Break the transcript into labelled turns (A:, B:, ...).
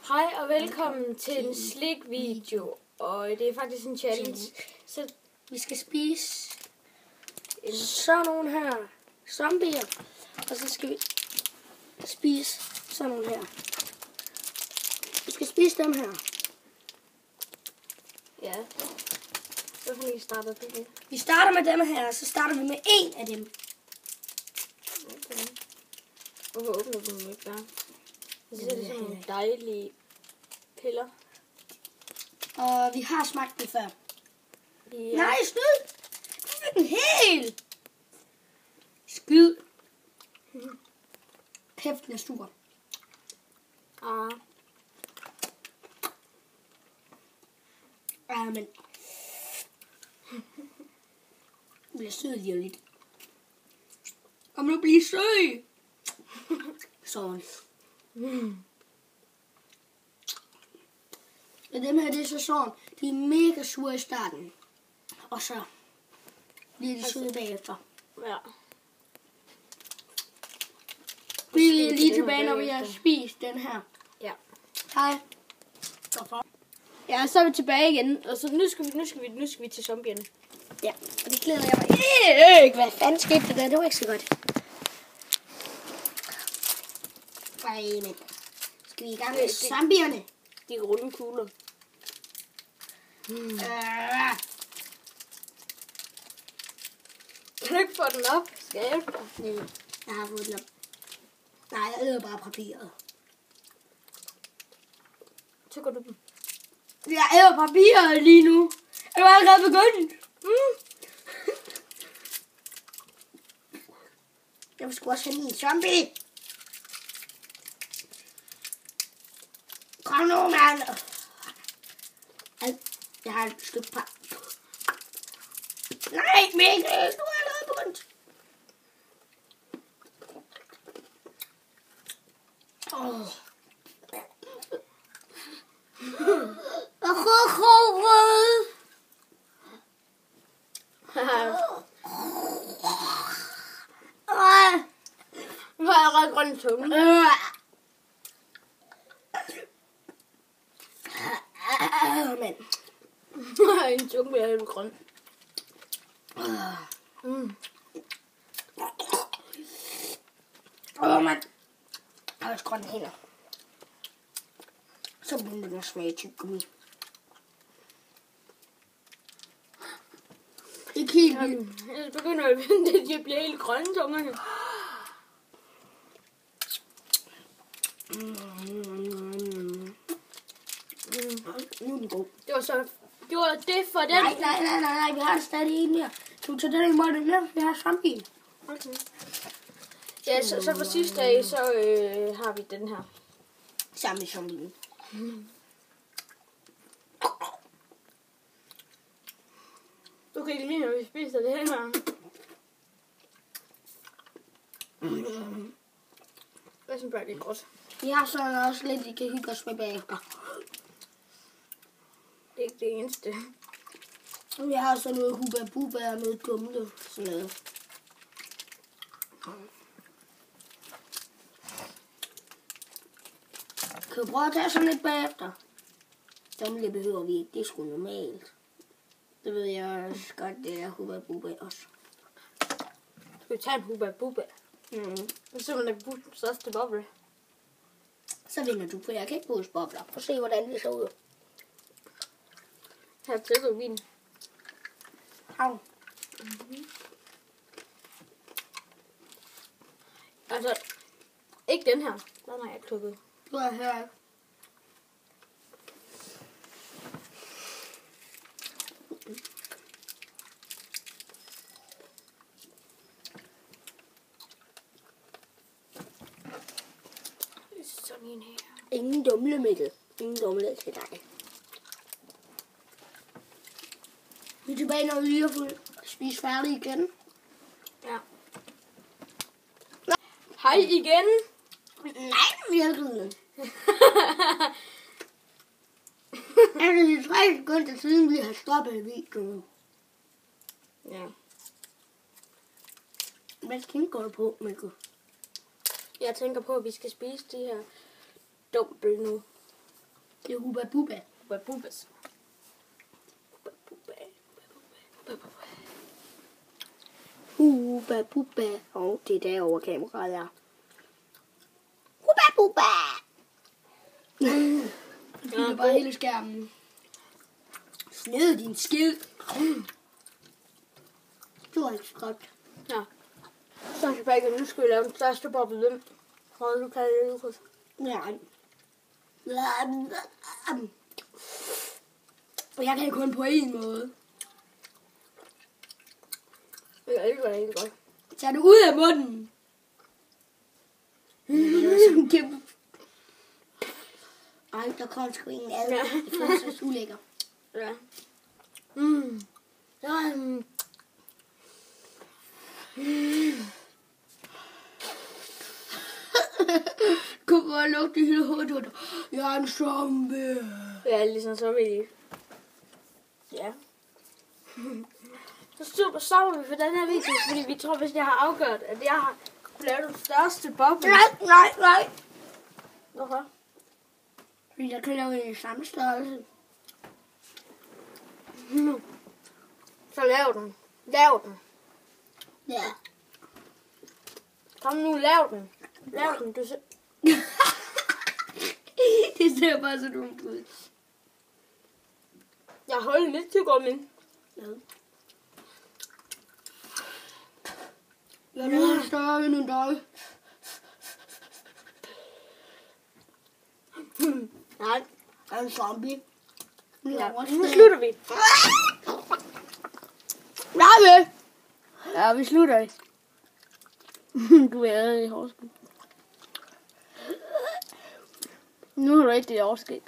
A: Hej og velkommen til en slik-video, og det er faktisk en challenge. Så
B: vi skal spise sådan nogle her zombier, og så skal vi spise sådan nogle her. Vi skal spise dem her.
A: ja, hvorfor ikke starter på det?
B: Vi starter med dem her, og så starter vi med en af dem.
A: Okay. Hvorfor åbner du dem ikke bare? Så ser det sådan nogle dejlige piller.
B: Og vi har smagt det før.
A: Ja.
B: Nej, snyd! Du fik den helt! Skyd! Kæft, den er sur. Men... Jeg bliver sød lige lidt. Kom nu, blive sød! Sådan. Men dem her, det er så sådan. De er mega sure i starten. Og så bliver de søde bagefter.
A: Ja.
B: Vi er lige tilbage, når vi har spist den her.
A: Ja.
B: Hej.
A: Ja, så er vi tilbage igen, og så nu skal vi til zombierne.
B: Ja, og det glæder jeg mig ikke. Hvad fanden skete der? Det var ikke så godt. Ej, men skal vi i gang med zombierne?
A: De runde kugler. Kan du ikke få den op? Skal jeg hjælpe dig?
B: Nej, jeg har fået den op. Nej, jeg æder bare papiret.
A: Tykker du dem?
B: Jeg æder papiret lige nu. Jeg var allerede begyndt. Jeg vil sgu også have en zombie. Kom nu, mand. Jeg har et stykke par. Nej, Mikkel, du er allerede begyndt.
A: Nu har jeg allerede grøn tunge.
B: Men.
A: En tunge bliver helt grøn.
B: Man. Jeg har også grønne hænder. Så begynder den at smage tyggegummi. Ikke helt vildt.
A: Jeg begynder at vente, at de bliver helt grønne tungerne.
B: Nu er den god.
A: Det var det for den.
B: Nej, vi har stadig en mere. Du tager den i måden med, vi har zombien.
A: Okay. Ja, så for sidste dag, så har vi den her.
B: Sammen med zombien.
A: Okay, det mener, vi spiser det her. Jeg synes bare, det er godt.
B: Vi har sådan også lidt, I kan hygge os med bagefter.
A: Det er ikke det eneste.
B: Vi har sådan noget hubba bubba og noget dumle. Sådan noget. Kan du prøve at tage sådan lidt bagefter? Dumle behøver vi ikke, det er sgu normalt. Det ved jeg også godt, det er hubba bubba også.
A: Skal vi tage en hubba bubba? Og så vil der største boble.
B: Så vinder du, for jeg kan ikke puste bobler. Prøv at se, hvordan det ser ud.
A: Her tækker vin.
B: Hav.
A: Altså, ikke den her. Den har jeg klukket.
B: Du har hørt.
A: Sådan en her.
B: Ingen dumle, Mikkel. Ingen dumle til dig. Vi er tilbage, når vi lige har fået spist færdig igen.
A: Ja. Hej igen.
B: Nej, virkelig. Det er 3 sekunder siden, vi har stoppet videoen.
A: Ja.
B: Hvad tænker du på, Mikkel?
A: Jeg tænker på, at vi skal spise de her dumpel nu.
B: Det er Hubba Bubba.
A: Hubba Bubbas.
B: Hubba Bubba. Og det er derovre kameraet er. Hubba Bubba. Du fylder bare hele skærmen. Sned din skid. Det var ikke så godt.
A: Ja. Så er det bare ikke, nu skal vi lave den største boble. Hold nu kan jeg det, Lukas.
B: Ja. Jeg kan kun på en måde.
A: Det er ikke rigtig godt.
B: Tag det ud af munden. Det er sådan kæmpe. Ej, der kom sgu ingen ad.
A: Ja.
B: Det føles så ulækker.
A: Ja.
B: Kom bare lugte hele hovedet. Jeg er en zombie.
A: Ja, ligesom så vil I. Ja. Så stopper vi for den her video, fordi vi tror, hvis jeg har afgjort, at jeg har lavet den største boble.
B: Nej.
A: Hvorfor?
B: Fordi jeg kan lave en i samme størrelse.
A: Så lav den. Lav den.
B: Ja.
A: Kom nu, lav den. Lav den. Du
B: Det ser bare så dumt ud.
A: Jeg holder lidt til gummi.
B: Ja. Jeg er større end en dog.
A: Nej.
B: Jeg er en zombie.
A: Ja. Nu slutter vi.
B: Nej,
A: Ja, vi slutter. Du er i hårskæg. Nu har du ikke det i hårskæg.